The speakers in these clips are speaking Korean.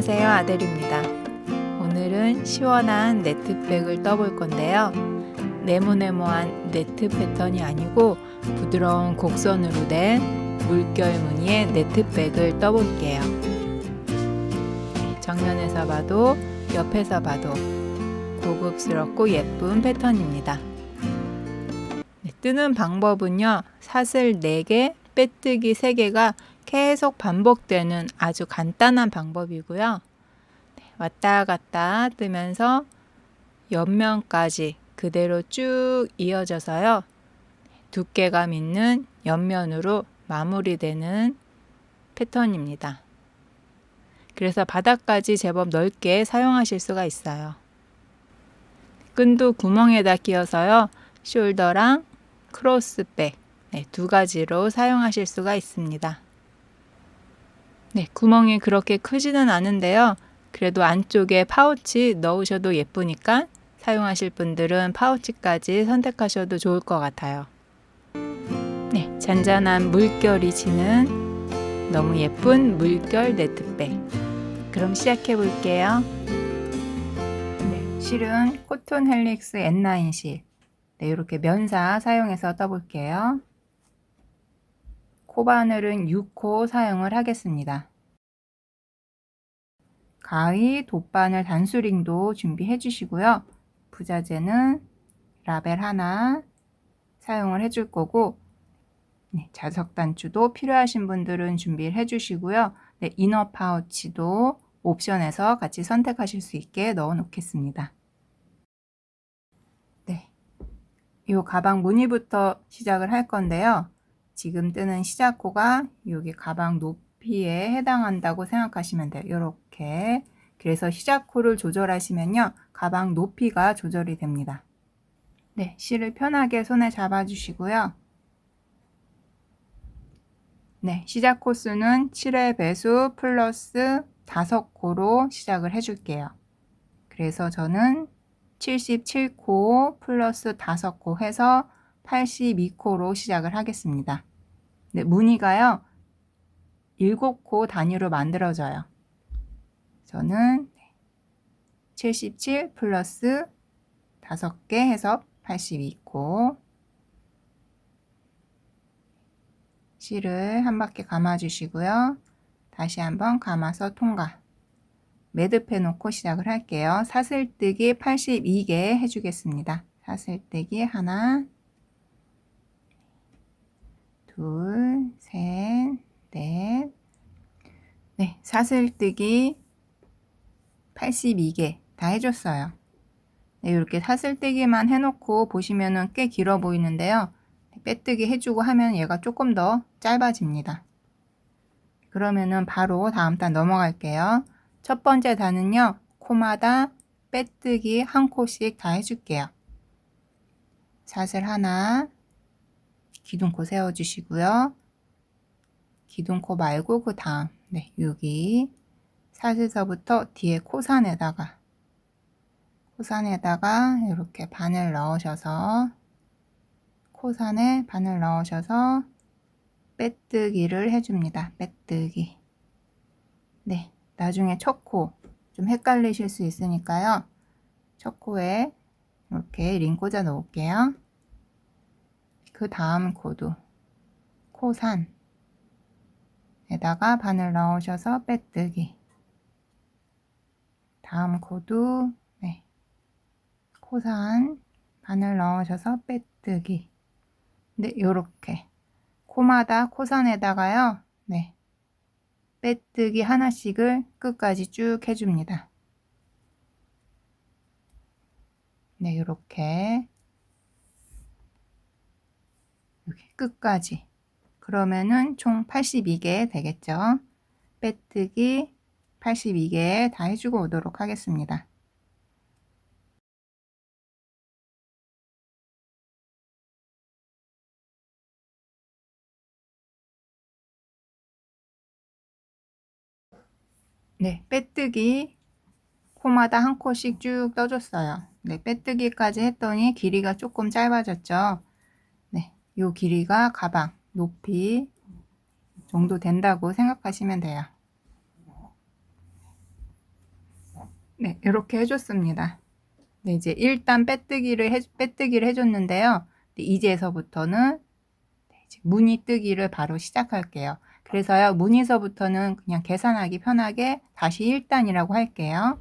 안녕하세요, 아델입니다. 오늘은 시원한 네트백을 떠볼 건데요. 네모네모한 네트 패턴이 아니고 부드러운 곡선으로 된 물결 무늬의 네트백을 떠볼게요. 정면에서 봐도 옆에서 봐도 고급스럽고 예쁜 패턴입니다. 뜨는 방법은요, 사슬 4개, 빼뜨기 3개가 계속 반복되는 아주 간단한 방법이고요. 왔다 갔다 뜨면서 옆면까지 그대로 쭉 이어져서요, 두께감 있는 옆면으로 마무리되는 패턴입니다. 그래서 바닥까지 제법 넓게 사용하실 수가 있어요. 끈도 구멍에다 끼워서요, 숄더랑 크로스백 두 가지로 사용하실 수가 있습니다. 구멍이 그렇게 크지는 않은데요. 그래도 안쪽에 파우치 넣으셔도 예쁘니까 사용하실 분들은 파우치까지 선택하셔도 좋을 것 같아요. 잔잔한 물결이 지는 너무 예쁜 물결 네트백. 그럼 시작해 볼게요. 실은 코튼 헬릭스 N9 실. 이렇게 면사 사용해서 떠볼게요. 코바늘은 6호 사용을 하겠습니다. 가위, 돗바늘, 단수링도 준비해 주시고요. 부자재는 라벨 하나 사용을 해줄 거고, 자석 단추도 필요하신 분들은 준비를 해 주시고요. 이너 파우치도 옵션에서 같이 선택하실 수 있게 넣어 놓겠습니다. 이 가방 무늬부터 시작을 할 건데요. 지금 뜨는 시작코가 여기 가방 높이에 해당한다고 생각하시면 돼요. 이렇게. 그래서 시작코를 조절하시면요, 가방 높이가 조절이 됩니다. 실을 편하게 손에 잡아주시고요. 시작 코수는 7회 배수 플러스 5코로 시작을 해줄게요. 그래서 저는 77코 플러스 5코 해서 82코로 시작을 하겠습니다. 무늬가요, 7코 단위로 만들어져요. 저는 77 플러스 5개 해서 82코. 실을 한 바퀴 감아 주시고요. 다시 한번 감아서 통과. 매듭해 놓고 시작을 할게요. 사슬뜨기 82개 해주겠습니다. 사슬뜨기 하나, 둘, 셋, 넷. 사슬뜨기 82개 다 해줬어요. 이렇게 사슬뜨기만 해놓고 보시면은 꽤 길어 보이는데요. 빼뜨기 해주고 하면 얘가 조금 더 짧아집니다. 그러면은 바로 다음 단 넘어갈게요. 첫 번째 단은요, 코마다 빼뜨기 한 코씩 다 해줄게요. 사슬 하나, 기둥코 세워주시고요. 기둥코 말고 그 다음, 여기 사슬서부터 뒤에 코산에다가 이렇게 바늘 넣으셔서, 코산에 바늘 넣으셔서 빼뜨기를 해줍니다. 빼뜨기. 나중에 첫 코 좀 헷갈리실 수 있으니까요, 첫 코에 이렇게 링 꽂아 놓을게요. 그 다음 코도 코산에다가 바늘 넣으셔서 빼뜨기. 다음 코도 코산 바늘 넣으셔서 빼뜨기. 요렇게 코마다 코산에다가요, 빼뜨기 하나씩을 끝까지 쭉 해줍니다. 요렇게 끝까지. 그러면은 총 82개 되겠죠. 빼뜨기 82개 다 해주고 오도록 하겠습니다. 빼뜨기 코마다 한 코씩 쭉 떠줬어요. 빼뜨기까지 했더니 길이가 조금 짧아졌죠. 요 길이가 가방 높이 정도 된다고 생각하시면 돼요. 네, 이렇게 해줬습니다. 네, 이제 일단 빼뜨기를 해줬는데요. 네, 이제서부터는 이제 무늬 뜨기를 바로 시작할게요. 그래서요, 무늬서부터는 그냥 계산하기 편하게 다시 1단이라고 할게요.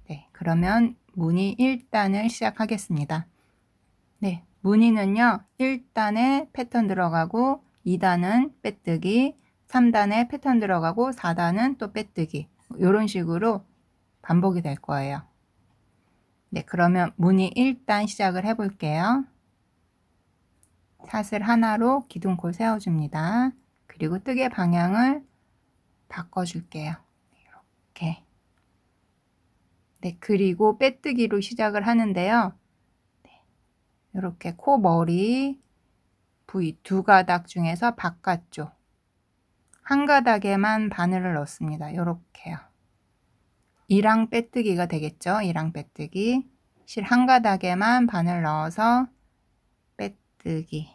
네, 그러면 무늬 1단을 시작하겠습니다. 네, 무늬는요, 1단에 패턴 들어가고 2단은 빼뜨기, 3단에 패턴 들어가고 4단은 또 빼뜨기, 이런 식으로 반복이 될 거예요. 네, 그러면 무늬 1단 시작을 해볼게요. 사슬 하나로 기둥콜 세워줍니다. 그리고 뜨개 방향을 바꿔줄게요. 이렇게. 네, 그리고 빼뜨기로 시작을 하는데요. 네, 이렇게 코 머리 부위 두 가닥 중에서 바깥쪽 한 가닥에만 바늘을 넣습니다. 이렇게요. 이랑 빼뜨기가 되겠죠. 이랑 빼뜨기. 실 한 가닥에만 바늘 넣어서 빼뜨기.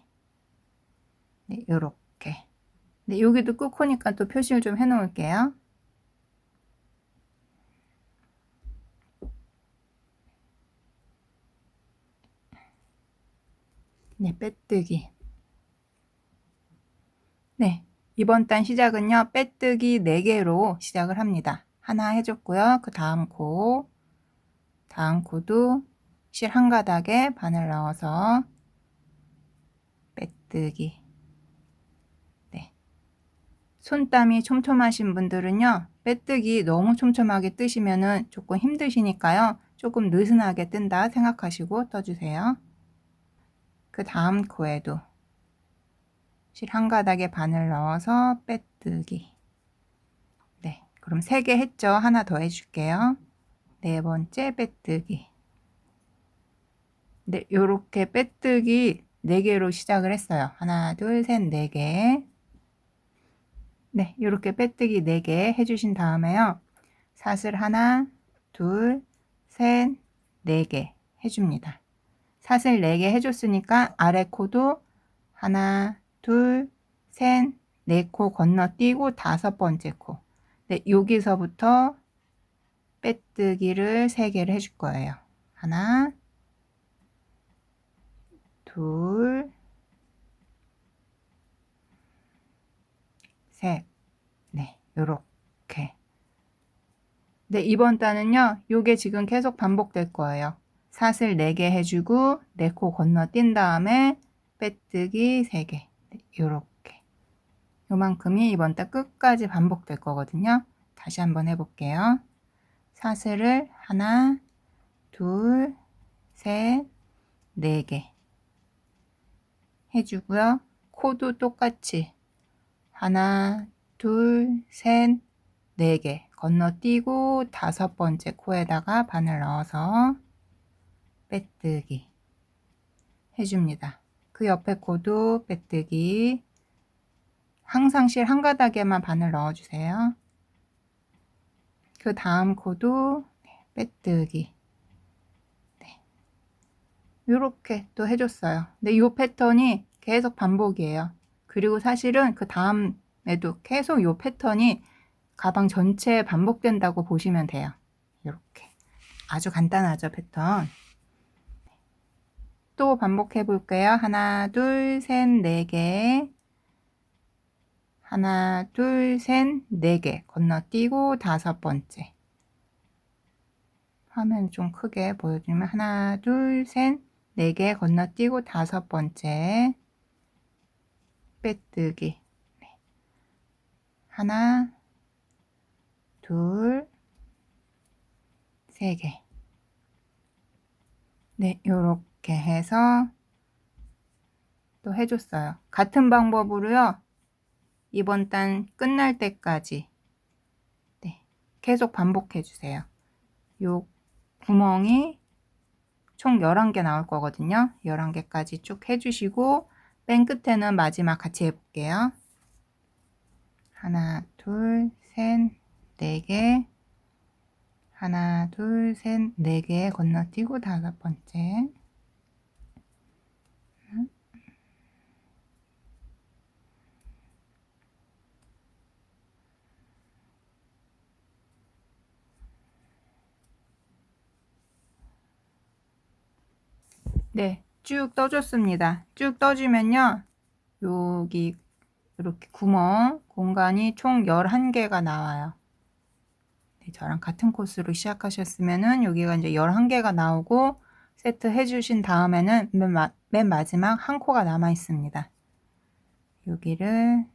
네, 요렇게. 네, 여기도 끝코니까 또 표시를 좀 해 놓을게요. 네, 빼뜨기. 네, 이번 단 시작은요, 빼뜨기 4개로 시작을 합니다. 하나 해줬고요. 그 다음 코도 실 한 가닥에 바늘 넣어서 빼뜨기. 네. 손땀이 촘촘하신 분들은요, 빼뜨기 너무 촘촘하게 뜨시면은 조금 힘드시니까요, 조금 느슨하게 뜬다 생각하시고 떠주세요. 그 다음 코에도 실 한 가닥에 바늘 넣어서 빼뜨기. 네, 그럼 3개 했죠? 하나 더 해줄게요. 4번째 빼뜨기. 네, 요렇게 빼뜨기 4개로 시작을 했어요. 하나, 둘, 셋, 4개. 네, 요렇게 빼뜨기 4개 해주신 다음에요. 사슬 하나, 둘, 셋, 4개 해줍니다. 사슬 4개 해줬으니까 아래 코도 하나, 둘, 셋, 4코 건너뛰고 5번째 코. 네, 여기서부터 빼뜨기를 3개를 해줄 거예요. 하나, 둘, 셋. 네, 요렇게. 네, 이번 단은요, 요게 지금 계속 반복될 거예요. 사슬 4개 해주고 4코 건너뛴 다음에 빼뜨기 3개. 네, 요렇게. 요만큼이 이번 달 끝까지 반복될 거거든요. 다시 한번 해볼게요. 사슬을 하나, 둘, 셋, 4개 해주고요. 코도 똑같이 하나, 둘, 셋, 4개 건너뛰고 5번째 코에다가 바늘 넣어서 빼뜨기 해줍니다. 그 옆에 코도 빼뜨기. 항상 실 한 가닥에만 바늘 넣어주세요. 그 다음 코도 빼뜨기. 네. 이렇게 또 해줬어요. 근데 이 패턴이 계속 반복이에요. 그리고 사실은 그 다음에도 계속 이 패턴이 가방 전체에 반복된다고 보시면 돼요. 이렇게. 아주 간단하죠, 패턴. 또 반복해 볼게요. 하나, 둘, 셋, 4개. 하나, 둘, 셋, 4개. 건너뛰고 5번째. 화면 좀 크게 보여주면 하나, 둘, 셋, 4개 건너뛰고 5번째. 빼뜨기. 네. 하나, 둘, 3개. 네, 요렇게 해서 또 해줬어요. 같은 방법으로요. 이번 단 끝날 때까지 네, 계속 반복해 주세요. 요 구멍이 총 11개 나올 거거든요. 11개까지 쭉 해주시고 맨 끝에는 마지막 같이 해볼게요. 하나, 둘, 셋, 4개. 하나, 둘, 셋, 4개 건너뛰고 5번째. 네, 쭉 떠줬습니다. 쭉 떠주면요. 여기 이렇게 구멍 공간이 총 11개가 나와요. 네, 저랑 같은 코스로 시작하셨으면은 여기가 이제 11개가 나오고 세트 해주신 다음에는 맨 마지막 한 코가 남아 있습니다. 여기를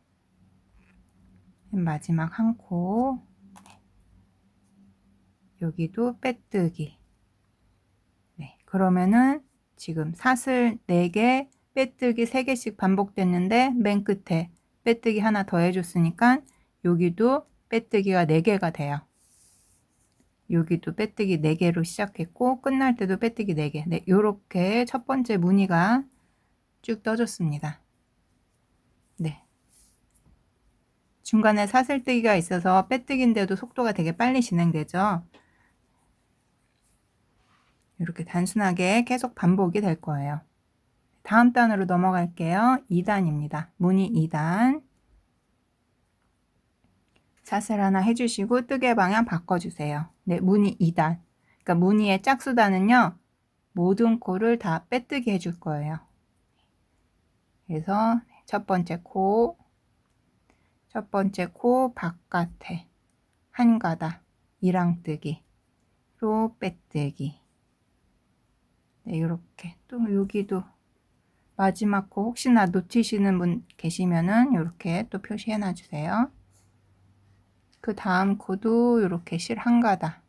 맨 마지막 한 코, 여기도 빼뜨기. 네, 그러면은 지금 사슬 4개, 빼뜨기 3개씩 반복됐는데 맨 끝에 빼뜨기 하나 더 해줬으니까 여기도 빼뜨기가 4개가 돼요. 여기도 빼뜨기 4개로 시작했고 끝날 때도 빼뜨기 4개. 네, 요렇게 첫 번째 무늬가 쭉 떠졌습니다. 네. 중간에 사슬뜨기가 있어서 빼뜨기인데도 속도가 되게 빨리 진행되죠. 이렇게 단순하게 계속 반복이 될 거예요. 다음 단으로 넘어갈게요. 2단입니다. 무늬 2단. 사슬 하나 해주시고 뜨개 방향 바꿔주세요. 네, 무늬 2단. 그러니까 무늬의 짝수단은요. 모든 코를 다 빼뜨기 해줄 거예요. 그래서 첫 번째 코 바깥에 한 가닥 이랑뜨기 로 빼뜨기. 네, 이렇게 또 여기도 마지막 코 혹시나 놓치시는 분 계시면은 이렇게 또 표시해 놔 주세요. 그 다음 코도 이렇게 실 한 가닥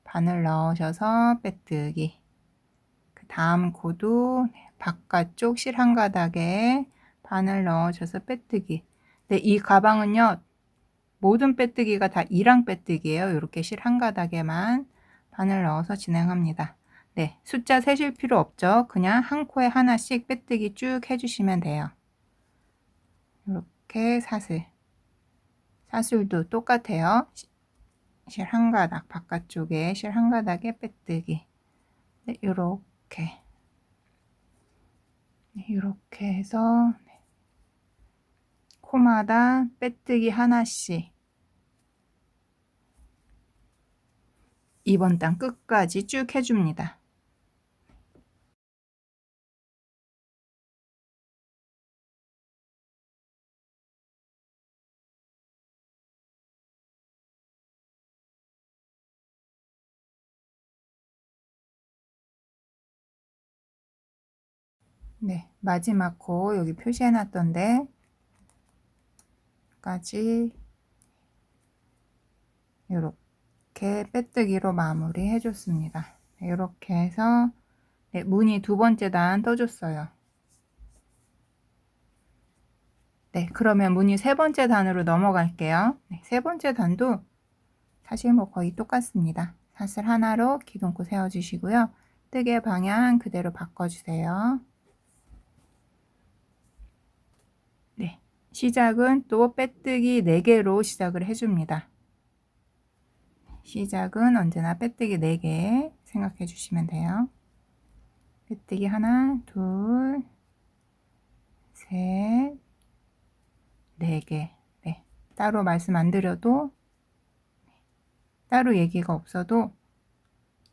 바늘 넣으셔서 빼뜨기. 그 다음 코도 바깥쪽 실 한 가닥에 바늘 넣으셔서 빼뜨기. 네, 이 가방은요 모든 빼뜨기가 다 2랑 빼뜨기예요. 이렇게 실 한 가닥에만 바늘 넣어서 진행합니다. 네, 숫자 세실 필요 없죠. 그냥 한 코에 하나씩 빼뜨기 쭉 해주시면 돼요. 이렇게 사슬도 똑같아요. 실 한 가닥 바깥쪽에 실 한 가닥에 빼뜨기. 네, 이렇게 해서 코마다 빼뜨기 하나씩 이번 단 끝까지 쭉 해줍니다. 네, 마지막 코 여기 표시해 놨던데 까지 이렇게 빼뜨기로 마무리 해줬습니다. 이렇게 해서 네, 무늬 두 번째 단 떠줬어요. 네, 그러면 무늬 세 번째 단으로 넘어갈게요. 네, 세 번째 단도 사실 뭐 거의 똑같습니다. 사슬 하나로 기둥코 세워주시고요. 뜨개 방향 그대로 바꿔주세요. 네, 시작은 또 빼뜨기 4개로 시작을 해줍니다. 시작은 언제나 빼뜨기 4개 생각해 주시면 돼요. 빼뜨기 하나, 둘, 셋, 4개. 네, 따로 말씀 안 드려도 따로 얘기가 없어도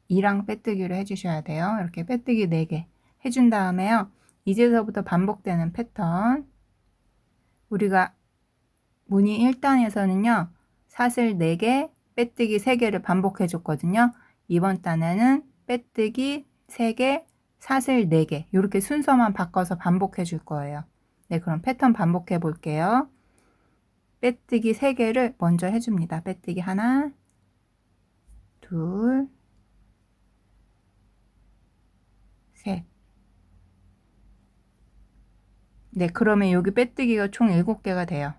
2랑 빼뜨기로 해주셔야 돼요. 이렇게 빼뜨기 4개 해준 다음에요. 이제서부터 반복되는 패턴. 우리가 무늬 1단에서는요. 사슬 4개, 빼뜨기 3개를 반복해 줬거든요. 이번 단에는 빼뜨기 3개, 사슬 4개 이렇게 순서만 바꿔서 반복해 줄 거예요. 네, 그럼 패턴 반복해 볼게요. 빼뜨기 3개를 먼저 해줍니다. 빼뜨기 하나, 둘, 셋. 네, 그러면 여기 빼뜨기가 총 7개가 돼요.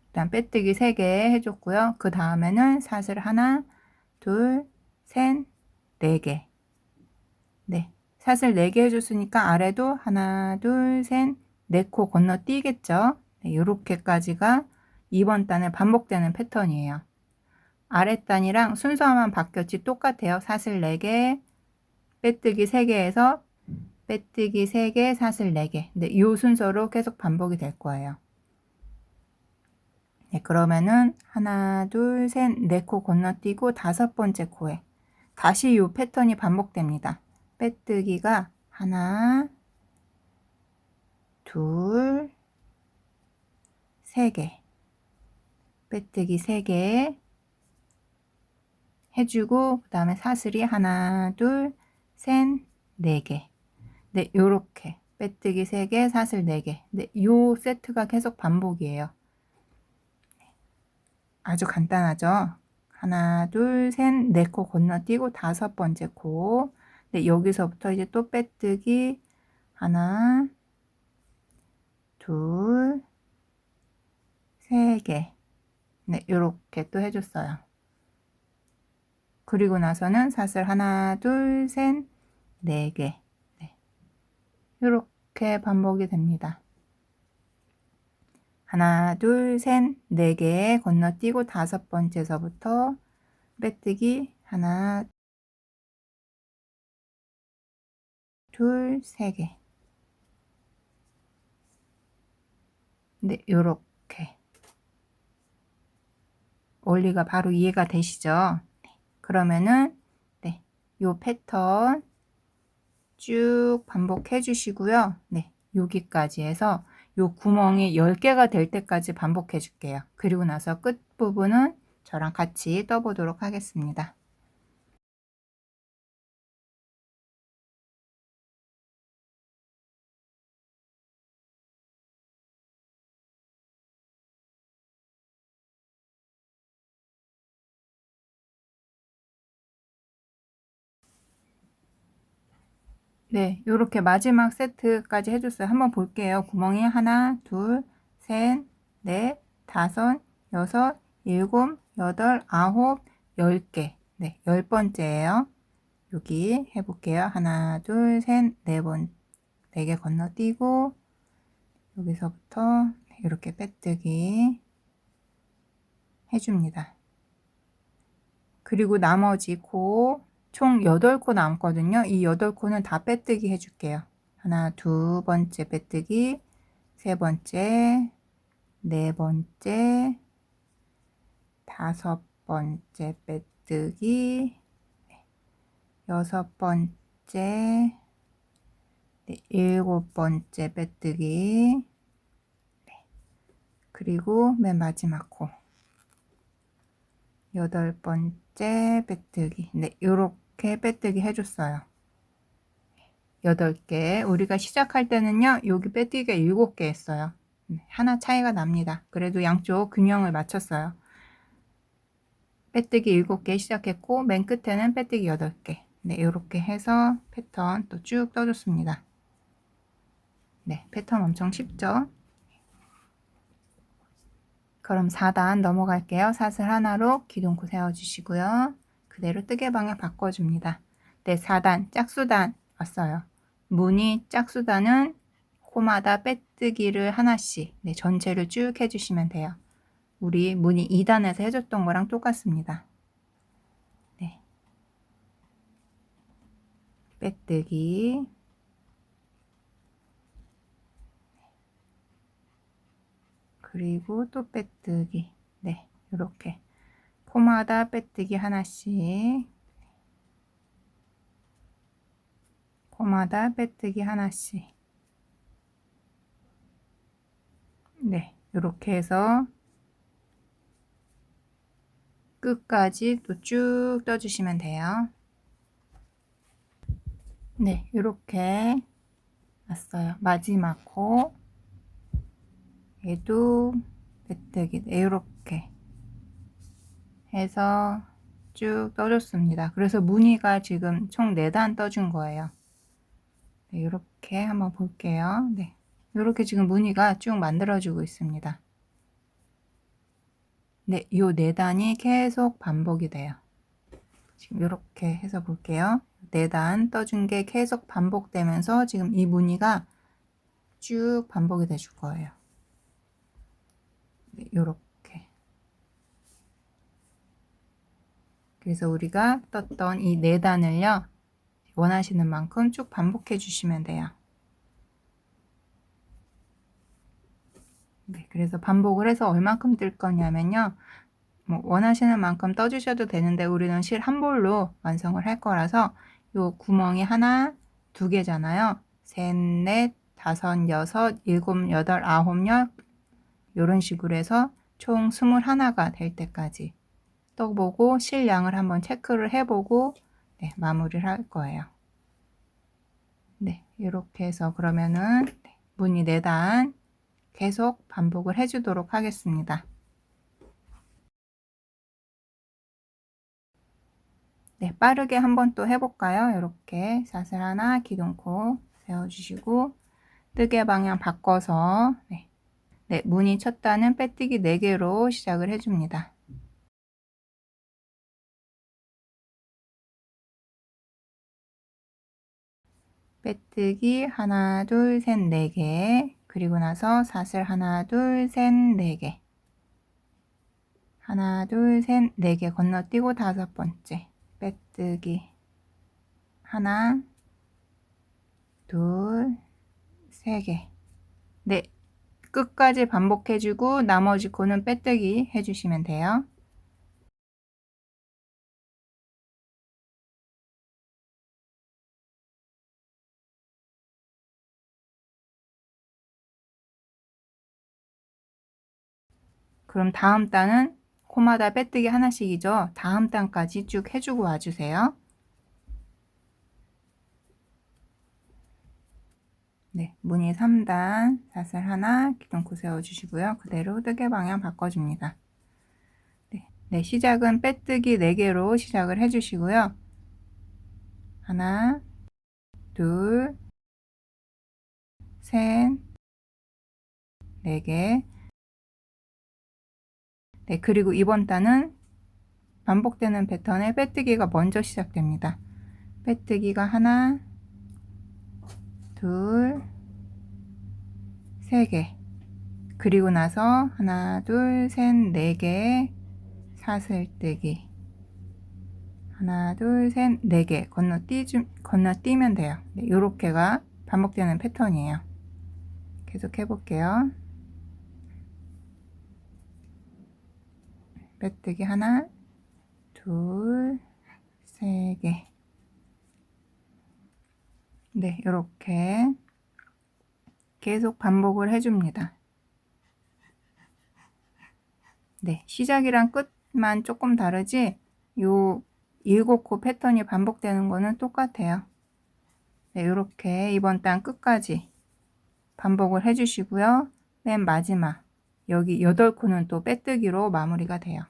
일단 빼뜨기 3개 해줬고요. 그 다음에는 사슬 하나, 둘, 셋, 4개. 네, 사슬 4개 해줬으니까 아래도 하나, 둘, 셋, 4코 건너뛰겠죠. 네, 이렇게까지가 이번 단에 반복되는 패턴이에요. 아랫단이랑 순서만 바뀌었지 똑같아요. 사슬 4개, 빼뜨기 3개에서 빼뜨기 3개, 사슬 4개. 네, 이 순서로 계속 반복이 될 거예요. 네, 그러면은 하나, 둘, 셋, 4코 건너뛰고 5번째 코에 다시 이 패턴이 반복됩니다. 빼뜨기가 하나, 둘, 세 개. 빼뜨기 3개 해주고 그 다음에 사슬이 하나, 둘, 셋, 4개. 네, 요렇게 빼뜨기 3개, 사슬 4개. 네, 요 세트가 계속 반복이에요. 아주 간단하죠? 하나, 둘, 셋, 4코 건너뛰고 5번째 코. 네, 여기서부터 이제 또 빼뜨기 하나, 둘, 3개. 네, 요렇게 또 해줬어요. 그리고 나서는 사슬 하나, 둘, 셋, 4개. 네, 요렇게 반복이 됩니다. 하나, 둘, 셋, 4개 건너뛰고 5번째서부터 빼뜨기 하나, 둘, 3개. 네, 요렇게. 원리가 바로 이해가 되시죠? 네, 그러면은 네, 요 패턴 쭉 반복해 주시고요. 네, 여기까지 해서 요 구멍이 10개가 될 때까지 반복해 줄게요. 그리고 나서 끝부분은 저랑 같이 떠보도록 하겠습니다. 네, 요렇게 마지막 세트까지 해줬어요. 한번 볼게요. 구멍이 하나, 둘, 셋, 넷, 다섯, 여섯, 일곱, 여덟, 아홉, 10개. 네, 10번째예요. 여기 해볼게요. 하나, 둘, 셋, 4개 건너뛰고 여기서부터 이렇게 빼뜨기 해줍니다. 그리고 나머지 코 총 8코 남거든요. 이 8코는 다 빼뜨기 해줄게요. 하나, 2번째 빼뜨기, 3번째, 4번째, 5번째 빼뜨기, 6번째, 7번째 빼뜨기, 그리고 맨 마지막 코 8번째 빼뜨기. 네, 요렇게 빼뜨기 해줬어요. 8개. 우리가 시작할 때는요, 여기 빼뜨기가 7개 했어요. 하나 차이가 납니다. 그래도 양쪽 균형을 맞췄어요. 빼뜨기 7개 시작했고, 맨 끝에는 빼뜨기 8개. 네, 요렇게 해서 패턴 또 쭉 떠줬습니다. 네, 패턴 엄청 쉽죠? 그럼 4단 넘어갈게요. 사슬 하나로 기둥코 세워주시고요. 그대로 뜨개 방향 바꿔줍니다. 네, 4단 짝수단 왔어요. 무늬 짝수단은 코마다 빼뜨기를 하나씩, 네, 전체를 쭉 해주시면 돼요. 우리 무늬 2단에서 해줬던 거랑 똑같습니다. 네, 빼뜨기, 그리고 또 빼뜨기. 네, 이렇게 코마다 빼뜨기 하나씩, 코마다 빼뜨기 하나씩. 네, 이렇게 해서 끝까지 또 쭉 떠주시면 돼요. 네, 이렇게 왔어요. 마지막 코 얘도 빼뜨기. 네, 이렇게 해서 쭉 떠줬습니다. 그래서 무늬가 지금 총 4단 떠준 거예요. 네, 이렇게 한번 볼게요. 네, 이렇게 지금 무늬가 쭉 만들어지고 있습니다. 네, 요 4단이 계속 반복이 돼요. 지금 이렇게 해서 볼게요. 4단 떠준 게 계속 반복되면서 지금 이 무늬가 쭉 반복이 돼 줄 거예요. 네, 요렇게. 그래서 우리가 떴던 이 4단을요, 원하시는 만큼 쭉 반복해 주시면 돼요. 네, 그래서 반복을 해서 얼만큼 뜰 거냐면요, 뭐 원하시는 만큼 떠주셔도 되는데 우리는 실 한 볼로 완성을 할 거라서 요 구멍이 하나, 두 개잖아요. 셋, 넷, 다섯, 여섯, 일곱, 여덟, 아홉, 열 이런 식으로 해서 총 21가 될 때까지 떠보고 실량을 한번 체크를 해보고 네, 마무리를 할 거예요. 네, 이렇게 해서 그러면은 무늬 4단 계속 반복을 해주도록 하겠습니다. 네, 빠르게 한번 또 해볼까요? 이렇게 사슬 하나, 기둥코 세워주시고 뜨개 방향 바꿔서 네, 무늬 첫 단은 빼뜨기 4개로 시작을 해줍니다. 빼뜨기 하나, 둘, 셋, 4개. 그리고 나서 사슬 하나, 둘, 셋, 4개. 하나, 둘, 셋, 4개 건너뛰고 5번째. 빼뜨기 하나, 둘, 3개. 네, 끝까지 반복해주고 나머지 코는 빼뜨기 해주시면 돼요. 그럼 다음 단은 코마다 빼뜨기 하나씩이죠. 다음 단까지 쭉 해주고 와주세요. 네, 무늬 3단 사슬 하나 기둥코 세워주시고요. 그대로 뜨개 방향 바꿔줍니다. 네, 시작은 빼뜨기 4개로 시작을 해주시고요. 하나, 둘, 셋, 4개. 네, 그리고 이번 단은 반복되는 패턴의 빼뜨기가 먼저 시작됩니다. 빼뜨기가 하나, 둘, 3개. 그리고 나서 하나, 둘, 셋, 4개 사슬뜨기. 하나, 둘, 셋, 4개 건너뛰면 돼요. 네, 이렇게가 반복되는 패턴이에요. 계속 해볼게요. 빼뜨기 하나, 둘, 3개. 네, 이렇게 계속 반복을 해줍니다. 네, 시작이랑 끝만 조금 다르지 요 7코 패턴이 반복되는 거는 똑같아요. 네, 이렇게 이번 단 끝까지 반복을 해주시고요. 맨 마지막 여기 8코는 또 빼뜨기로 마무리가 돼요.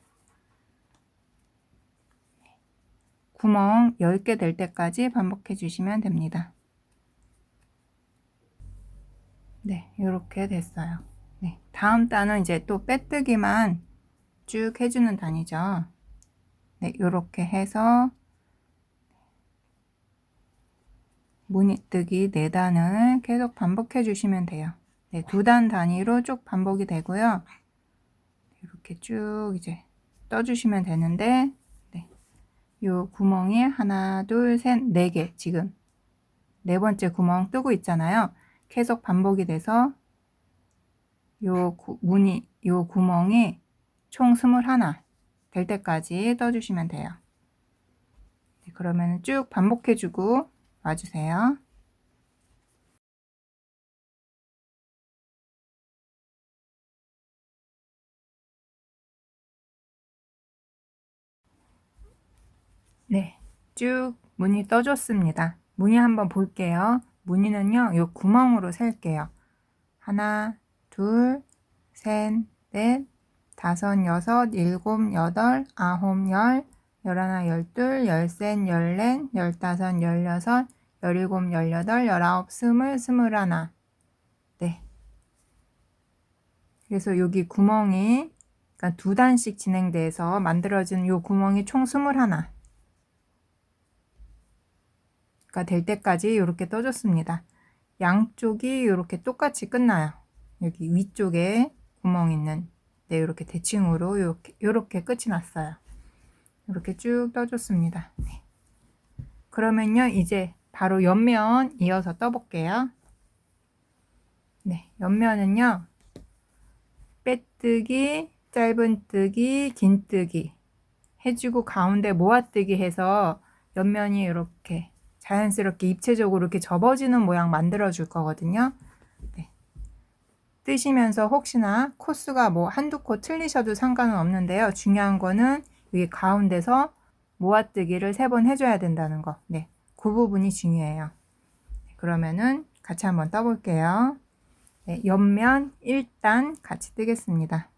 구멍 10개 될 때까지 반복해 주시면 됩니다. 네, 이렇게 됐어요. 네, 다음 단은 이제 또 빼뜨기만 쭉 해주는 단이죠. 네, 이렇게 해서 무늬뜨기 4단을 계속 반복해 주시면 돼요. 네, 2단 단위로 쭉 반복이 되고요. 이렇게 쭉 이제 떠주시면 되는데, 네, 요 구멍이 하나, 둘, 셋, 4개 지금 4번째 구멍 뜨고 있잖아요. 계속 반복이 돼서 요 구멍이 총 21 될 때까지 떠주시면 돼요. 네, 그러면 쭉 반복해주고 와주세요. 네, 쭉 무늬 떠줬습니다. 무늬 한번 볼게요. 무늬는요, 요 구멍으로 셀게요. 하나, 둘, 셋, 넷, 다섯, 여섯, 일곱, 여덟, 아홉, 열, 열하나, 열둘, 열셋, 열넷, 열다섯, 열여섯, 열일곱, 열여덟, 열아홉, 스물, 스물하나. 네. 그래서 여기 구멍이 그러니까 2단씩 진행돼서 만들어진 요 구멍이 총 21가 될 때까지 이렇게 떠줬습니다. 양쪽이 이렇게 똑같이 끝나요. 여기 위쪽에 구멍 있는 네, 이렇게 대칭으로 이렇게 끝이 났어요. 이렇게 쭉 떠줬습니다. 네. 그러면요, 이제 바로 옆면 이어서 떠볼게요. 네, 옆면은요, 빼뜨기, 짧은뜨기, 긴뜨기 해주고 가운데 모아뜨기 해서 옆면이 이렇게 자연스럽게 입체적으로 이렇게 접어지는 모양 만들어 줄 거거든요. 네. 뜨시면서 혹시나 코스가 뭐 한두 코 틀리셔도 상관은 없는데요. 중요한 거는 여기 가운데서 모아뜨기를 3번 해줘야 된다는 거. 네, 그 부분이 중요해요. 그러면은 같이 한번 떠볼게요. 네, 옆면 1단 같이 뜨겠습니다.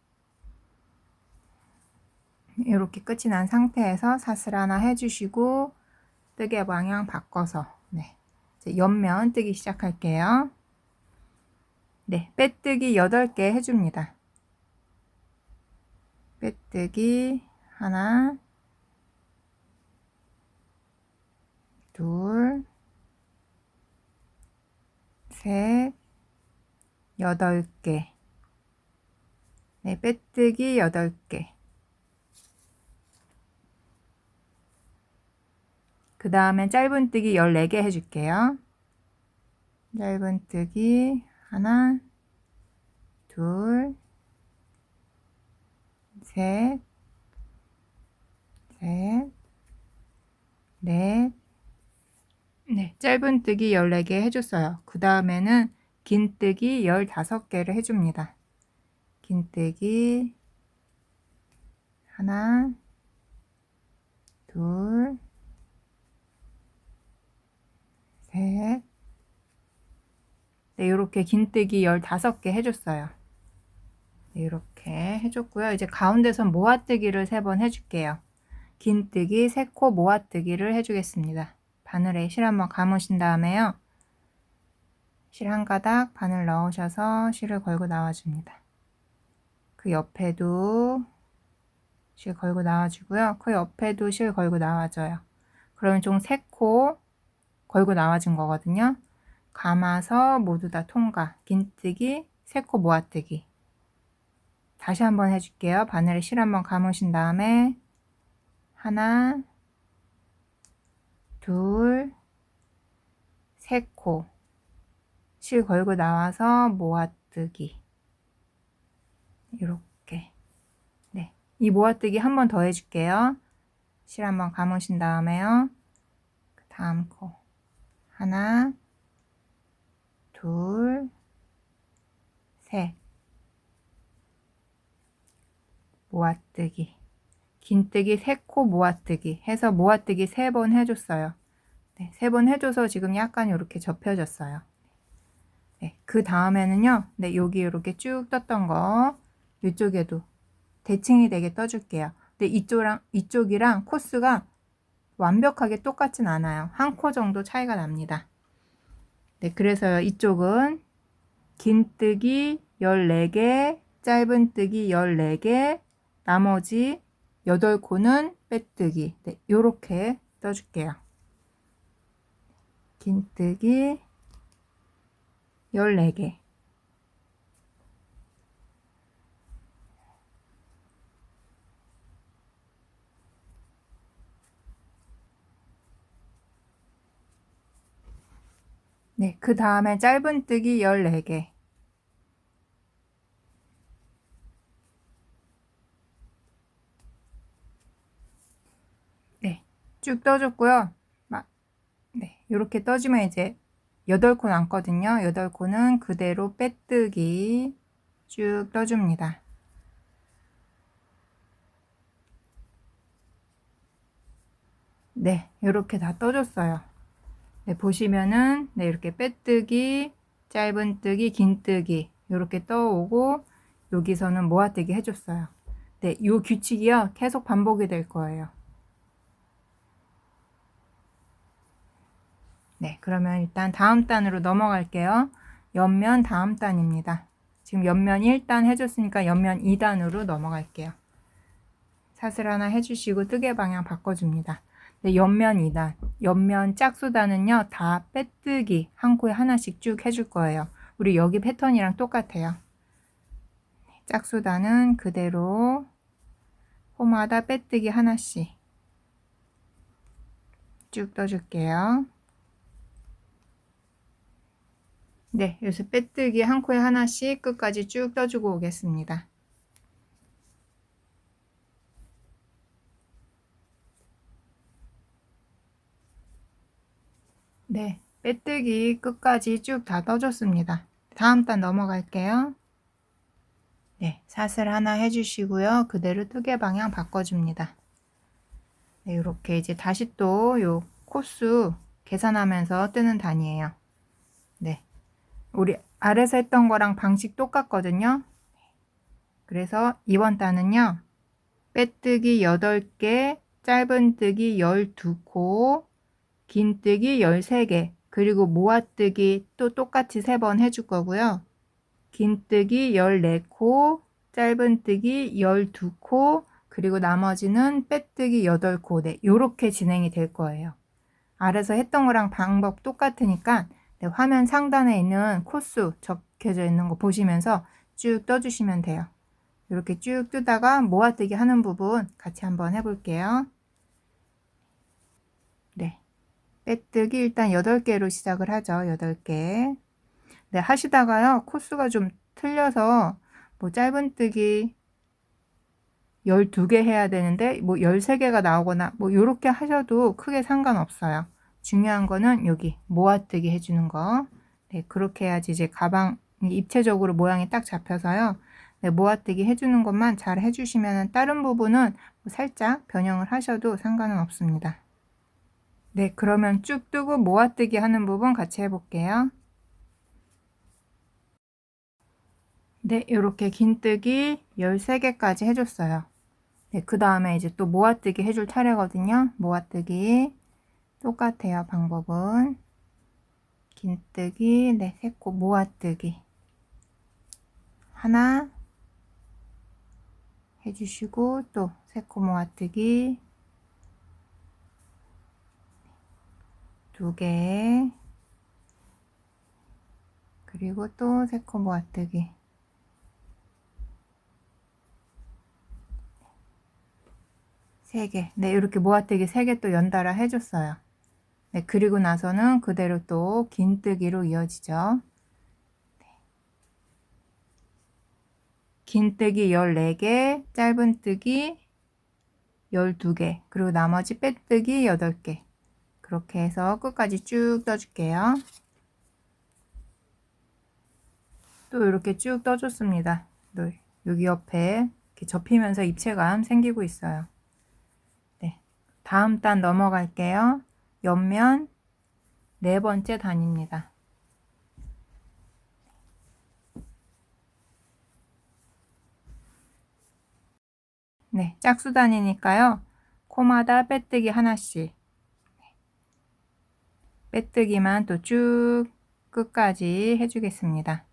이렇게 끝이 난 상태에서 사슬 하나 해주시고 뜨개 방향 바꿔서 네, 이제 옆면 뜨기 시작할게요. 네, 빼뜨기 8개 해줍니다. 빼뜨기 하나, 둘, 셋, 8개. 네, 빼뜨기 8개. 그 다음에 짧은뜨기 14개 해줄게요. 짧은뜨기 하나, 둘, 셋, 넷, 네, 짧은뜨기 14개 해줬어요. 그 다음에는 긴뜨기 15개를 해줍니다. 긴뜨기 하나, 둘, 셋, 네, 이렇게 긴뜨기 15개 해줬어요. 네, 이렇게 해줬고요. 이제 가운데선 모아뜨기를 3번 해줄게요. 긴뜨기 3코 모아뜨기를 해주겠습니다. 바늘에 실 한번 감으신 다음에요. 실 한 가닥 바늘 넣으셔서 실을 걸고 나와줍니다. 그 옆에도 실 걸고 나와주고요. 그 옆에도 실 걸고 나와줘요. 그러면 총 3코 걸고 나와준 거거든요. 감아서 모두 다 통과. 긴뜨기 3코 모아뜨기. 다시 한번 해줄게요. 바늘에 실 한번 감으신 다음에 하나, 둘, 3코 실 걸고 나와서 모아뜨기. 이렇게. 네, 이 모아뜨기 한 번 더 해줄게요. 실 한번 감으신 다음에요. 그 다음 코 하나, 둘, 셋, 모아뜨기. 긴뜨기 3코 모아뜨기 해서 모아뜨기 3번 해줬어요. 네, 3번 해줘서 지금 약간 이렇게 접혀졌어요. 네, 그 다음에는요, 네, 여기 이렇게 쭉 떴던 거 이쪽에도 대칭이 되게 떠줄게요. 근데 이쪽이랑 코스가 완벽하게 똑같진 않아요. 한 코 정도 차이가 납니다. 네, 그래서 이쪽은 긴뜨기 14개, 짧은뜨기 14개, 나머지 8코는 빼뜨기. 네, 요렇게 떠줄게요. 긴뜨기 14개. 네, 그 다음에 짧은뜨기 14개. 네, 쭉 떠줬고요. 네, 이렇게 떠주면 이제 8코 남거든요. 8코는 그대로 빼뜨기 쭉 떠줍니다. 네, 이렇게 다 떠줬어요. 네, 보시면은 네, 이렇게 빼뜨기, 짧은뜨기, 긴뜨기 이렇게 떠오고 여기서는 모아뜨기 해줬어요. 네, 이 규칙이요 계속 반복이 될 거예요. 네, 그러면 일단 다음 단으로 넘어갈게요. 옆면 다음 단입니다. 지금 옆면 1단 해줬으니까 옆면 2단으로 넘어갈게요. 사슬 하나 해주시고 뜨개 방향 바꿔줍니다. 네, 옆면 2단, 옆면 짝수단은요 다 빼뜨기 한 코에 하나씩 쭉 해줄 거예요. 우리 여기 패턴이랑 똑같아요. 짝수단은 그대로 코마다 빼뜨기 하나씩 쭉 떠줄게요. 네, 여기서 빼뜨기 한 코에 하나씩 끝까지 쭉 떠주고 오겠습니다. 네, 빼뜨기 끝까지 쭉 다 떠줬습니다. 다음 단 넘어갈게요. 네, 사슬 하나 해주시고요. 그대로 뜨개 방향 바꿔줍니다. 네, 이렇게 이제 다시 또 요 코수 계산하면서 뜨는 단이에요. 네, 우리 아래서 했던 거랑 방식 똑같거든요. 그래서 이번 단은요, 빼뜨기 8개, 짧은뜨기 12코, 긴뜨기 13개, 그리고 모아뜨기 또 똑같이 3번 해줄 거고요. 긴뜨기 14코, 짧은뜨기 12코, 그리고 나머지는 빼뜨기 8코. 네, 요렇게 진행이 될 거예요. 아래서 했던 거랑 방법 똑같으니까 네, 화면 상단에 있는 코수 적혀져 있는 거 보시면서 쭉 떠주시면 돼요. 이렇게 쭉 뜨다가 모아뜨기 하는 부분 같이 한번 해볼게요. 네, 빼뜨기 일단 8개로 시작을 하죠. 8개. 네, 하시다가요, 코수가 좀 틀려서 뭐 짧은뜨기 12개 해야 되는데 뭐 13개가 나오거나 뭐 요렇게 하셔도 크게 상관없어요. 중요한 거는 여기 모아뜨기 해주는 거. 네, 그렇게 해야지 이제 가방 입체적으로 모양이 딱 잡혀서요. 네, 모아뜨기 해주는 것만 잘 해주시면 다른 부분은 살짝 변형을 하셔도 상관은 없습니다. 네, 그러면 쭉 뜨고 모아뜨기 하는 부분 같이 해볼게요. 네, 이렇게 긴뜨기 13개까지 해줬어요. 네, 그 다음에 이제 또 모아뜨기 해줄 차례거든요. 모아뜨기 똑같아요. 방법은 긴뜨기, 네, 3코 모아뜨기 하나 해주시고 또 3코 모아뜨기 2개, 그리고 또 3코 모아뜨기 3개. 네, 이렇게 모아뜨기 3개 또 연달아 해줬어요. 네, 그리고 나서는 그대로 또 긴뜨기로 이어지죠. 긴뜨기 14개, 짧은뜨기 12개, 그리고 나머지 빼뜨기 8개. 그렇게 해서 끝까지 쭉 떠줄게요. 또 이렇게 쭉 떠줬습니다. 여기 옆에 이렇게 접히면서 입체감 생기고 있어요. 네, 다음 단 넘어갈게요. 옆면 4번째 단입니다. 네, 짝수단이니까요. 코마다 빼뜨기 하나씩. 빼뜨기만 또 쭉 끝까지 해주겠습니다.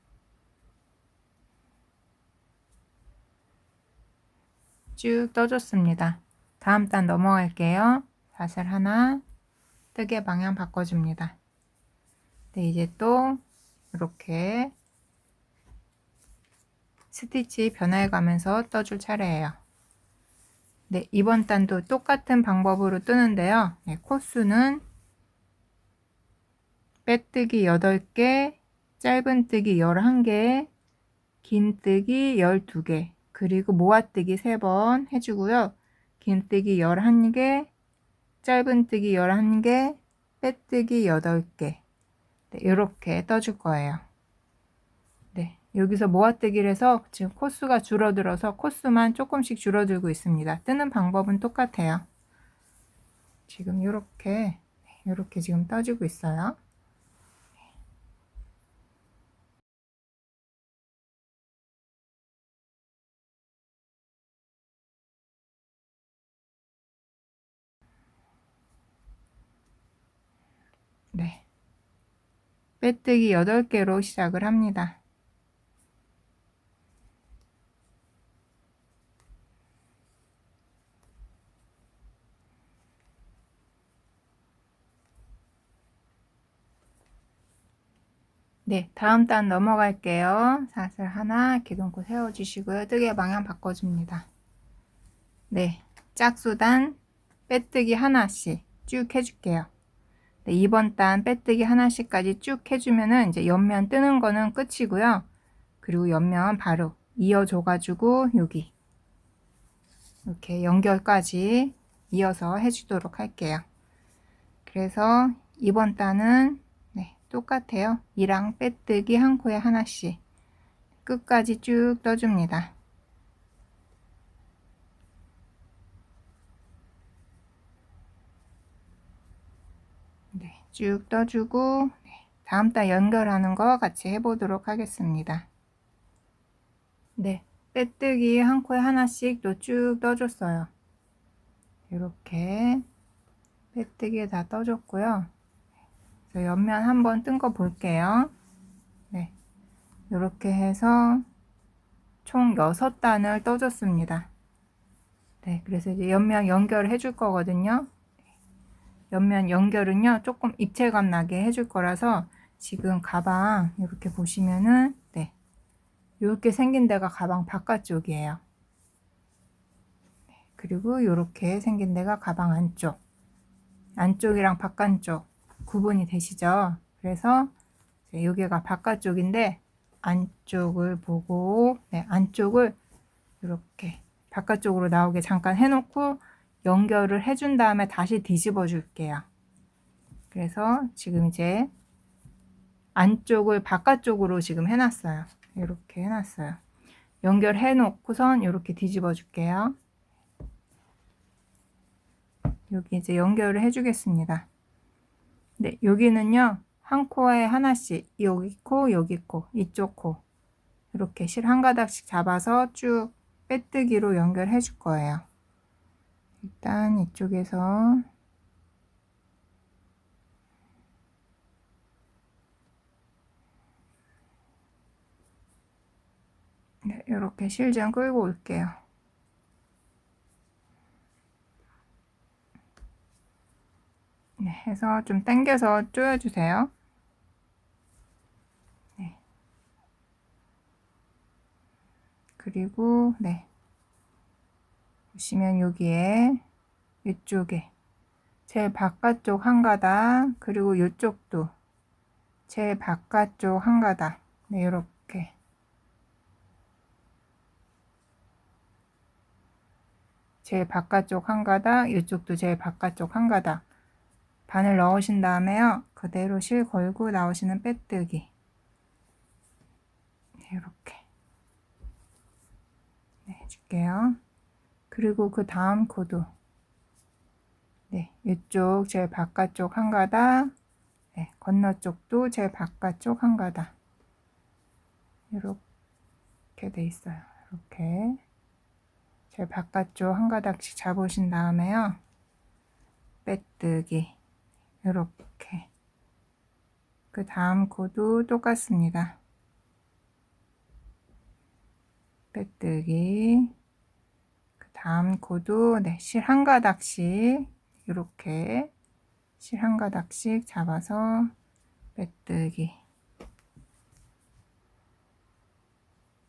쭉 떠줬습니다. 다음 단 넘어갈게요. 사슬 하나, 뜨개 방향 바꿔줍니다. 네, 이제 또 이렇게 스티치 변화해 가면서 떠줄 차례예요. 네, 이번 단도 똑같은 방법으로 뜨는데요. 네, 코수는 빼뜨기 8개, 짧은뜨기 11개, 긴뜨기 12개, 그리고 모아뜨기 3번 해주고요. 긴뜨기 11개, 짧은뜨기 11개, 빼뜨기 8개. 네, 이렇게 떠줄 거예요. 네, 여기서 모아뜨기를 해서 지금 코수가 줄어들어서 코수만 조금씩 줄어들고 있습니다. 뜨는 방법은 똑같아요. 지금 이렇게 지금 떠주고 있어요. 네, 빼뜨기 8개로 시작을 합니다. 네, 다음 단 넘어갈게요. 사슬 하나 기둥코 세워주시고요. 뜨개 방향 바꿔줍니다. 네, 짝수단 빼뜨기 하나씩 쭉 해줄게요. 네, 이번 단 빼뜨기 하나씩까지 쭉 해주면은 이제 옆면 뜨는 거는 끝이고요. 그리고 옆면 바로 이어줘가지고 여기 이렇게 연결까지 이어서 해주도록 할게요. 그래서 이번 단은 네, 똑같아요. 이랑 빼뜨기 한 코에 하나씩 끝까지 쭉 떠줍니다. 네, 쭉 떠주고 다음 단 연결하는 거 같이 해보도록 하겠습니다. 네, 빼뜨기 한 코에 하나씩 또 쭉 떠줬어요. 이렇게 빼뜨기 다 떠줬고요. 그래서 옆면 한번 뜬 거 볼게요. 네, 이렇게 해서 총 6단을 떠줬습니다. 네, 그래서 이제 옆면 연결을 해줄 거거든요. 옆면 연결은요, 조금 입체감 나게 해줄 거라서 지금 가방 이렇게 보시면은 네, 이렇게 생긴 데가 가방 바깥쪽이에요. 그리고 이렇게 생긴 데가 가방 안쪽. 안쪽이랑 바깥쪽 구분이 되시죠? 그래서 여기가 바깥쪽인데 안쪽을 보고 네, 안쪽을 이렇게 바깥쪽으로 나오게 잠깐 해놓고 연결을 해준 다음에 다시 뒤집어 줄게요. 그래서 지금 이제 안쪽을 바깥쪽으로 지금 해놨어요. 이렇게 해놨어요. 연결해 놓고선 이렇게 뒤집어 줄게요. 여기 이제 연결을 해 주겠습니다. 네, 여기는요 한 코에 하나씩, 여기 코, 여기 코, 이쪽 코 이렇게 실 한 가닥씩 잡아서 쭉 빼뜨기로 연결해 줄 거예요. 일단 이쪽에서 네, 이렇게 실 좀 끌고 올게요. 네, 해서 좀 당겨서 조여주세요. 네. 그리고 네, 보시면 여기에 이쪽에 제일 바깥쪽 한 가닥, 그리고 이쪽도 제일 바깥쪽 한 가닥, 네, 이렇게 제일 바깥쪽 한 가닥, 이쪽도 제일 바깥쪽 한 가닥 바늘 넣으신 다음에요, 그대로 실 걸고 나오시는 빼뜨기 네, 이렇게 네, 해줄게요. 그리고 그 다음 코도 네, 이쪽 제일 바깥쪽 한 가닥, 네, 건너쪽도 제일 바깥쪽 한 가닥 이렇게 돼 있어요. 이렇게 제일 바깥쪽 한 가닥씩 잡으신 다음에요, 빼뜨기 이렇게 그 다음 코도 똑같습니다. 빼뜨기 그 다음 코도 네, 실 한 가닥씩 이렇게 실 한 가닥씩 잡아서 빼뜨기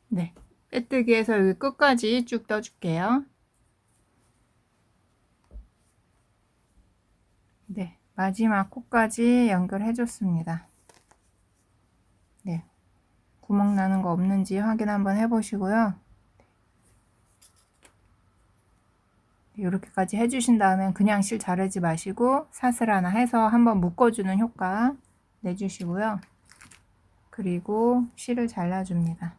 네, 빼뜨기에서 여기 끝까지 쭉 떠줄게요. 네, 마지막 코까지 연결해 줬습니다. 네, 구멍 나는 거 없는지 확인 한번 해 보시고요. 이렇게까지 해주신 다음에 그냥 실 자르지 마시고 사슬 하나 해서 한번 묶어주는 효과 내주시고요. 그리고 실을 잘라줍니다.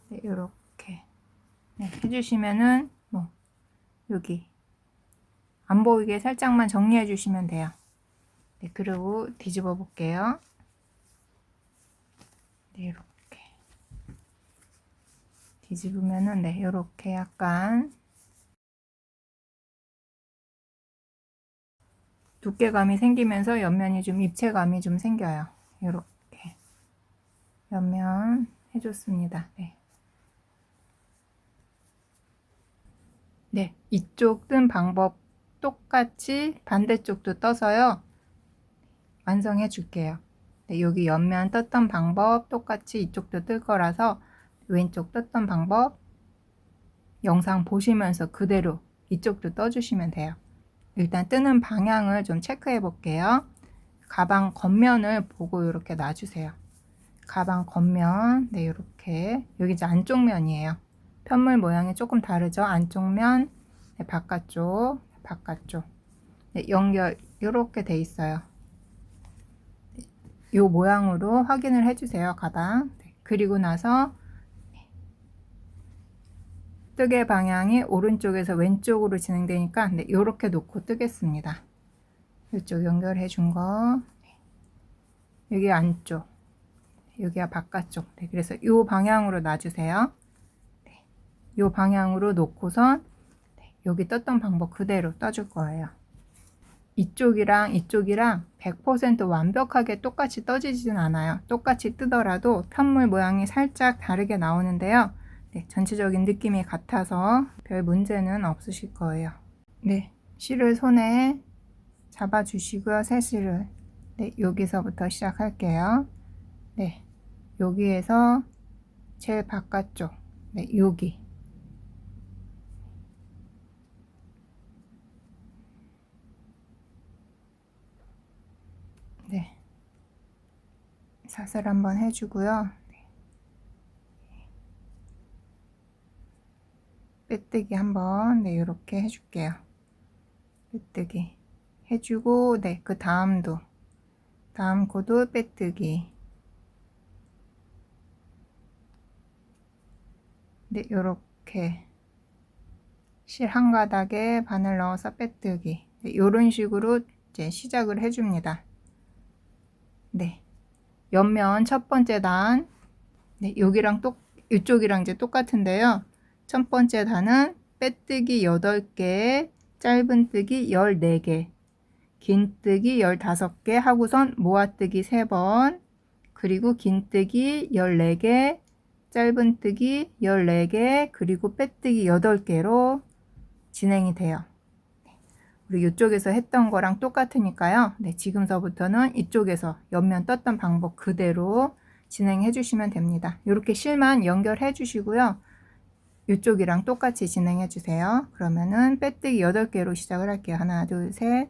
네, 이렇게 네, 해주시면은 뭐 여기 안 보이게 살짝만 정리해 주시면 돼요. 네, 그리고 뒤집어 볼게요. 네, 이렇게 뒤집으면은 네, 이렇게 약간 두께감이 생기면서 옆면이 좀 입체감이 좀 생겨요. 이렇게 옆면 해줬습니다. 네. 네, 이쪽 뜬 방법 똑같이 반대쪽도 떠서요. 완성해 줄게요. 네, 여기 옆면 떴던 방법 똑같이 이쪽도 뜰 거라서 왼쪽 떴던 방법 영상 보시면서 그대로 이쪽도 떠주시면 돼요. 일단 뜨는 방향을 좀 체크해 볼게요. 가방 겉면을 보고 이렇게 놔주세요. 가방 겉면, 네, 이렇게 여기 이제 안쪽 면이에요. 편물 모양이 조금 다르죠. 안쪽 면, 네, 바깥쪽, 바깥쪽 네, 연결 이렇게 돼 있어요. 요 모양으로 확인을 해주세요. 가방. 네, 그리고 나서 뜨개 방향이 오른쪽에서 왼쪽으로 진행되니까 네, 요렇게 놓고 뜨겠습니다. 이쪽 연결해 준 거, 여기 안쪽, 여기가 바깥쪽. 네, 그래서 요 방향으로 놔주세요. 네, 요 방향으로 놓고선 네, 여기 떴던 방법 그대로 떠줄 거예요. 이쪽이랑 이쪽이랑 100% 완벽하게 똑같이 떠지진 않아요. 똑같이 뜨더라도 편물 모양이 살짝 다르게 나오는데요. 네, 전체적인 느낌이 같아서 별 문제는 없으실 거예요. 네, 실을 손에 잡아 주시고요. 새실을 네, 여기서부터 시작할게요. 네, 여기에서 제일 바깥쪽, 네, 여기 네, 사슬 한번 해주고요. 네. 빼뜨기 한번 네, 이렇게 해줄게요. 빼뜨기 해주고 네, 그 다음도 다음 코도 빼뜨기 네, 요렇게 실 한 가닥에 바늘 넣어서 빼뜨기 네, 요런 식으로 이제 시작을 해줍니다. 네, 옆면 첫 번째 단 네, 여기랑 이쪽이랑 이제 똑같은데요. 첫 번째 단은 빼뜨기 8개, 짧은뜨기 14개, 긴뜨기 15개 하고선 모아뜨기 3번, 그리고 긴뜨기 14개, 짧은뜨기 14개, 그리고 빼뜨기 8개로 진행이 돼요. 우리 이쪽에서 했던 거랑 똑같으니까요. 네, 지금서부터는 이쪽에서 옆면 떴던 방법 그대로 진행해 주시면 됩니다. 이렇게 실만 연결해 주시고요. 이쪽이랑 똑같이 진행해 주세요. 그러면은 빼뜨기 8개로 시작을 할게요. 하나, 둘, 셋,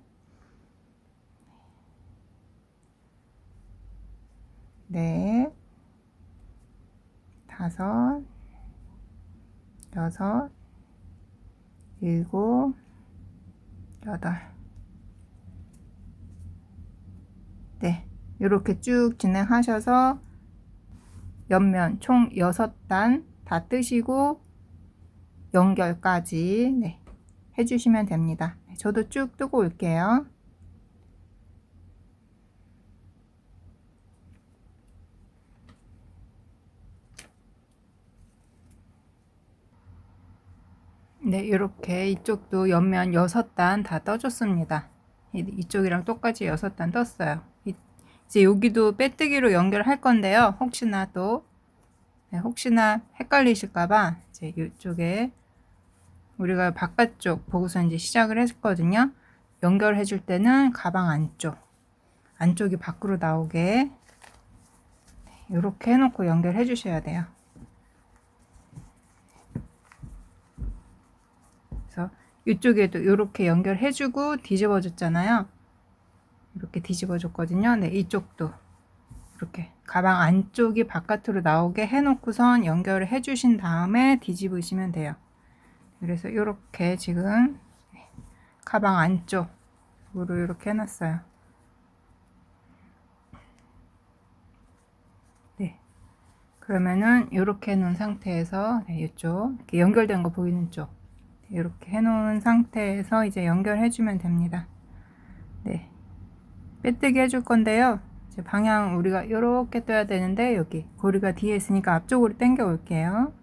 넷, 다섯, 여섯, 일곱, 여덟. 네, 이렇게 쭉 진행하셔서 옆면 총 6단 다 뜨시고 연결까지 네, 해주시면 됩니다. 저도 쭉 뜨고 올게요. 네, 이렇게 이쪽도 옆면 6단 다 떠줬습니다. 이쪽이랑 똑같이 6단 떴어요. 이제 여기도 빼뜨기로 연결할 건데요. 혹시나 또 네, 혹시나 헷갈리실까봐 이제 이쪽에 우리가 바깥쪽 보고서 이제 시작을 했거든요. 연결해 줄 때는 가방 안쪽이 밖으로 나오게 이렇게 해놓고 연결해 주셔야 돼요. 그래서 이쪽에도 이렇게 연결해 주고 뒤집어 줬잖아요. 이렇게 뒤집어 줬거든요. 네, 이쪽도 이렇게 가방 안쪽이 바깥으로 나오게 해놓고선 연결을 해 주신 다음에 뒤집으시면 돼요. 그래서 이렇게 지금 가방 안쪽으로 이렇게 해놨어요. 네, 그러면은 이렇게 해놓은 상태에서 네, 이쪽 이렇게 연결된 거 보이는 쪽 이렇게 해놓은 상태에서 이제 연결해주면 됩니다. 네, 빼뜨기 해줄 건데요. 이제 방향 우리가 이렇게 떠야 되는데 여기 고리가 뒤에 있으니까 앞쪽으로 당겨 올게요.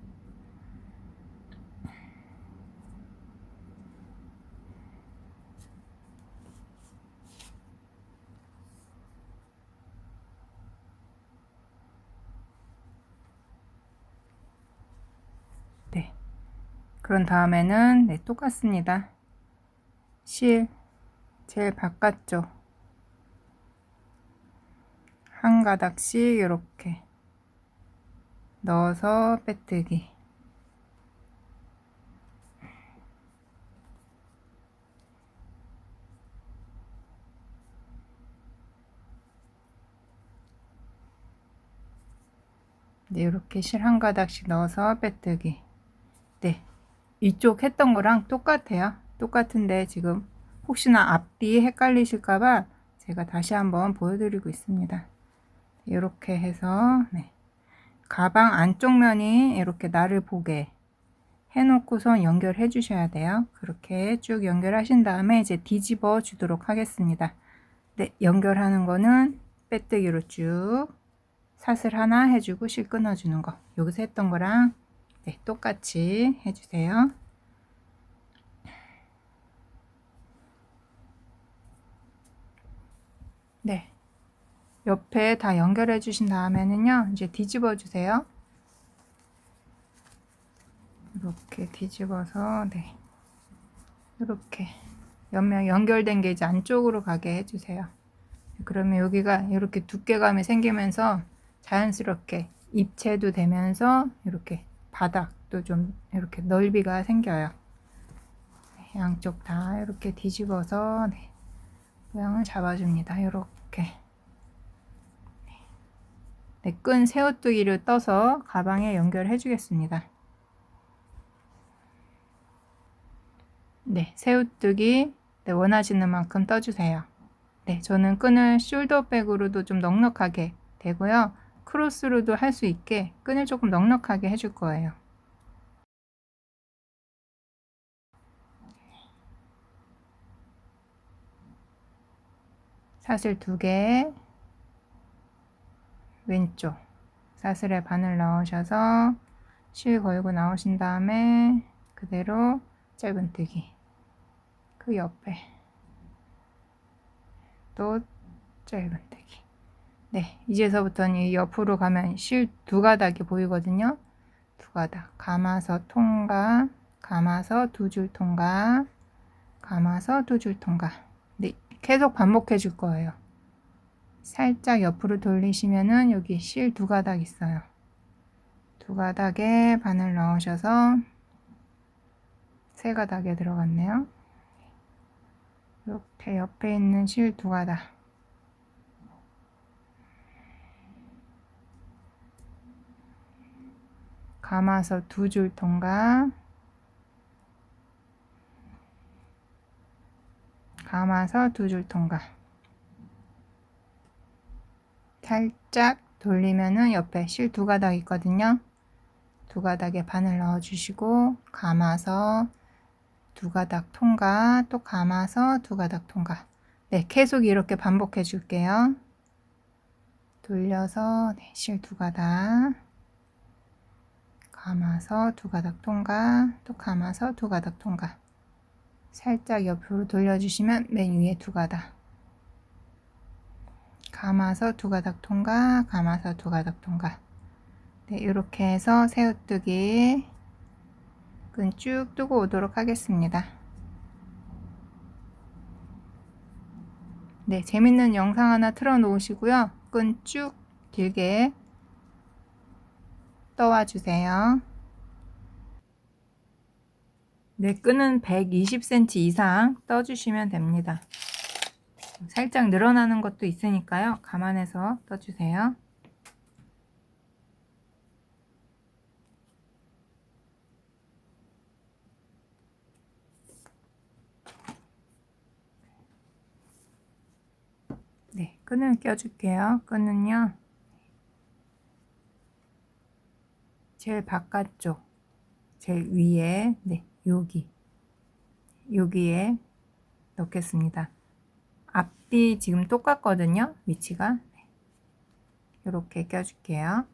네, 그런 다음에는 네, 똑같습니다. 실 제일 바깥쪽 한 가닥씩 이렇게 넣어서 빼뜨기. 네, 이렇게 실 한 가닥씩 넣어서 빼뜨기. 네, 이쪽 했던 거랑 똑같아요. 똑같은데 지금 혹시나 앞뒤 헷갈리실까봐 제가 다시 한번 보여드리고 있습니다. 이렇게 해서 가방 안쪽 면이 이렇게 나를 보게 해놓고선 연결해 주셔야 돼요. 그렇게 쭉 연결하신 다음에 이제 뒤집어 주도록 하겠습니다. 네, 연결하는 거는 빼뜨기로 쭉 사슬 하나 해주고 실 끊어주는 거, 여기서 했던 거랑 똑같이 해주세요. 네, 옆에 다 연결해 주신 다음에는요, 이제 뒤집어 주세요. 이렇게 뒤집어서 이렇게 옆면 연결된 게 이제 안쪽으로 가게 해주세요. 그러면 여기가 이렇게 두께감이 생기면서 자연스럽게 입체도 되면서 이렇게 바닥도 좀 이렇게 넓이가 생겨요. 양쪽 다 이렇게 뒤집어서 모양을 잡아줍니다. 이렇게 끈 새우뜨기를 떠서 가방에 연결해 주겠습니다. 새우뜨기 원하시는 만큼 떠주세요. 저는 끈을 숄더백으로도 좀 넉넉하게 되고요. 크로스로도 할 수 있게 끈을 조금 넉넉하게 해줄 거예요. 사슬 2개, 왼쪽 사슬에 바늘 넣으셔서 실 걸고 나오신 다음에 그대로 짧은뜨기, 그 옆에 또 짧은뜨기. 이제서부터는 이 옆으로 가면 실 2가닥이 보이거든요. 2가닥 감아서 통과, 감아서 2줄 통과, 감아서 2줄 통과. 계속 반복해 줄 거예요. 살짝 옆으로 돌리시면은 여기 실 2가닥 있어요. 2가닥에 바늘 넣으셔서 3가닥에 들어갔네요. 이렇게 옆에 있는 실 2가닥 감아서 2줄 통과, 감아서 2줄 통과. 살짝 돌리면은 옆에 실 2가닥 있거든요. 2가닥에 바늘 넣어 주시고 감아서 2가닥 통과, 또 감아서 2가닥 통과. 계속 이렇게 반복해 줄게요. 돌려서 실 2가닥 감아서 2가닥 통과, 또 감아서 2가닥 통과. 살짝 옆으로 돌려주시면 맨 위에 2가닥 감아서 2가닥 통과, 감아서 2가닥 통과. 이렇게 해서 새우뜨기 끈 쭉 뜨고 오도록 하겠습니다. 재밌는 영상 하나 틀어 놓으시고요. 끈 쭉 길게 떠와 주세요. 끈은 120cm 이상 떠주시면 됩니다. 살짝 늘어나는 것도 있으니까요. 감안해서 떠주세요. 끈을 껴줄게요. 끈은요, 제일 바깥쪽, 제일 위에, 여기에 넣겠습니다. 앞뒤 지금 똑같거든요. 위치가. 이렇게 껴줄게요.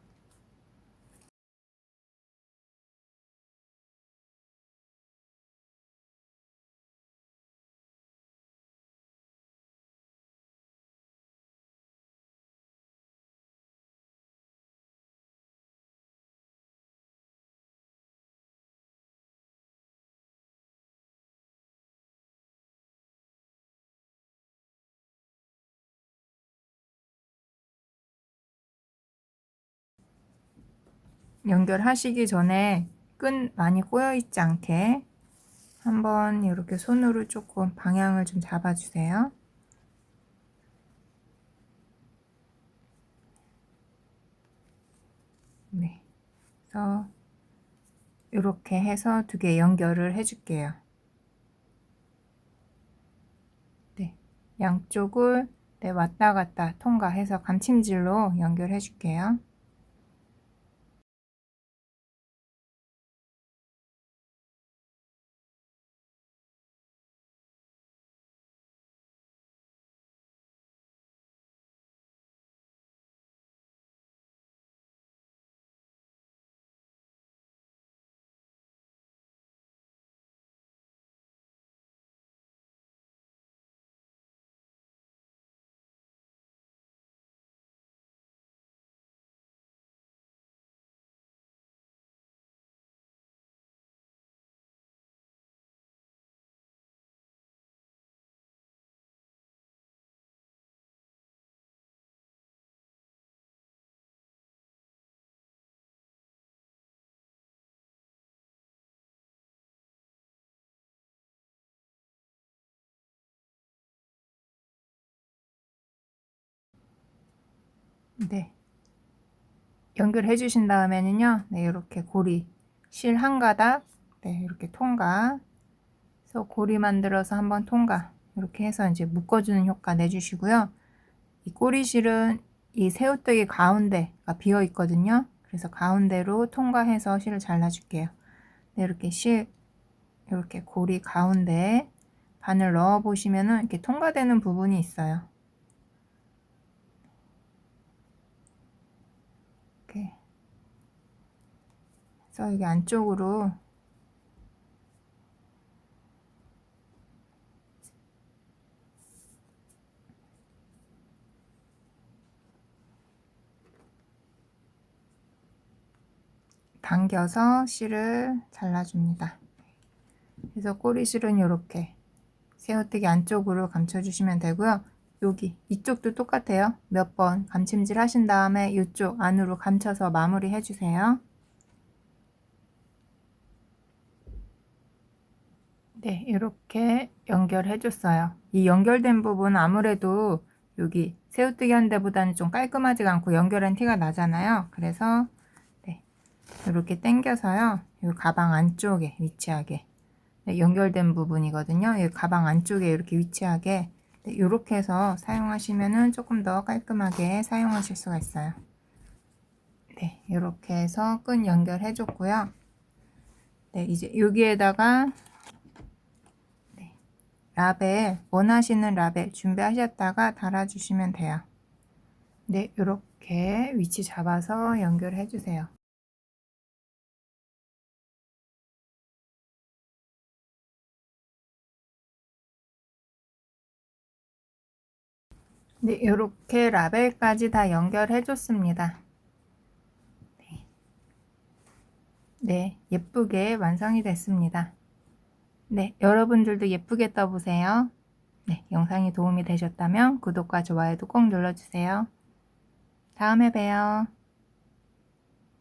연결하시기 전에 끈 많이 꼬여 있지 않게 한번 이렇게 손으로 조금 방향을 좀 잡아주세요. 그래서 이렇게 해서 2개 연결을 해줄게요. 양쪽을 네, 왔다 갔다 통과해서 감침질로 연결해 줄게요. 네. 연결해 주신 다음에는요. 네, 이렇게 고리 실 한 가닥 네, 이렇게 통과. 그래서 고리 만들어서 한번 통과. 이렇게 해서 이제 묶어주는 효과 내주시고요. 이 꼬리실은 이 새우뜨기 가운데가 비어 있거든요. 그래서 가운데로 통과해서 실을 잘라줄게요. 네, 이렇게 실 이렇게 고리 가운데 바늘 넣어 보시면은 이렇게 통과되는 부분이 있어요. 이렇게 그래서 여기 안쪽으로 당겨서 실을 잘라줍니다. 그래서 꼬리실은 이렇게 새우뜨기 안쪽으로 감춰주시면 되고요. 여기 이쪽도 똑같아요. 몇 번 감침질 하신 다음에 이쪽 안으로 감춰서 마무리 해주세요. 네, 이렇게 연결해 줬어요. 이 연결된 부분 아무래도 여기 새우뜨기 한 데보다는 좀 깔끔하지가 않고 연결한 티가 나잖아요. 그래서 네, 이렇게 당겨서요. 이 가방 안쪽에 위치하게 네, 연결된 부분이거든요. 이 가방 안쪽에 이렇게 위치하게 네, 이렇게 해서 사용하시면은 조금 더 깔끔하게 사용하실 수가 있어요. 네, 이렇게 해서 끈 연결해 줬고요. 네, 이제 여기에다가 라벨, 원하시는 라벨 준비하셨다가 달아주시면 돼요. 네, 이렇게 위치 잡아서 연결해 주세요. 네, 이렇게 라벨까지 다 연결해 줬습니다. 네, 예쁘게 완성이 됐습니다. 네, 여러분들도 예쁘게 떠보세요. 네, 영상이 도움이 되셨다면 구독과 좋아요도 꼭 눌러주세요. 다음에 봬요.